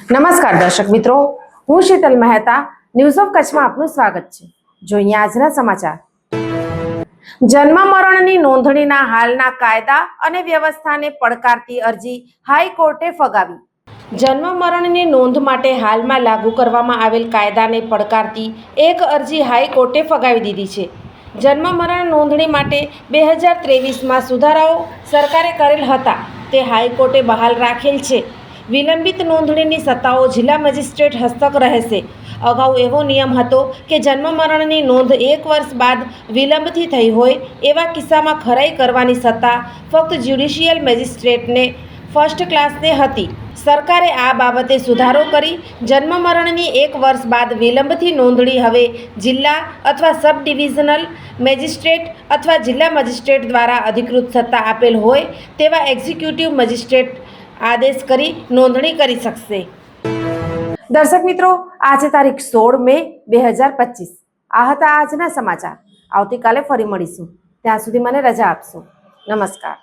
નમસ્કાર દર્શક મિત્રો, હું શીતલ મહેતા ન્યૂઝ ઓફ કચ્છમાં આપનું સ્વાગત છે। જોઈએ આજના સમાચાર। જન્મ મરણની નોંધણીના હાલના કાયદા અને વ્યવસ્થાને પડકારતી અરજી હાઈકોર્ટે ફગાવી। જન્મ મરણની નોંધ માટે હાલમાં લાગુ કરવામાં આવેલ કાયદાને પડકારતી એક અરજી હાઈકોર્ટે ફગાવી દીધી છે। જન્મ મરણ નોંધણી માટે 2023માં સુધારાઓ સરકારે કરેલ હતા તે હાઈકોર્ટે બહાલ રાખેલ છે। વિલંબિત નોંધણીની સત્તાઓ જિલ્લા મેજિસ્ટ્રેટ હસ્તક રહેશે। અગાઉ એવો નિયમ હતો કે જન્મ મરણની નોંધ 1 વર્ષ બાદ વિલંબથી થઈ હોય એવા કિસ્સામાં ખરાઈ કરવાની સત્તા ફક્ત જ્યુડિશિયલ મેજિસ્ટ્રેટને ફર્સ્ટ ક્લાસને હતી। સરકારે આ બાબતે સુધારો કરી જન્મ મરણની 1 વર્ષ બાદ વિલંબથી નોંધણી હવે જિલ્લા અથવા સબ ડિવિઝનલ મેજિસ્ટ્રેટ અથવા જિલ્લા મેજિસ્ટ્રેટ દ્વારા અધિકૃત સત્તા આપેલ હોય તેવા એક્ઝિક્યુટિવ મેજિસ્ટ્રેટ આદેશ કરી નોંધણી કરી શકશે। દર્શક મિત્રો, આજે તારીખ 16 મે 2025 આ હતા આજના સમાચાર। આવતીકાલે ફરી મળીશું, ત્યાં સુધી મને રજા આપશો। નમસ્કાર।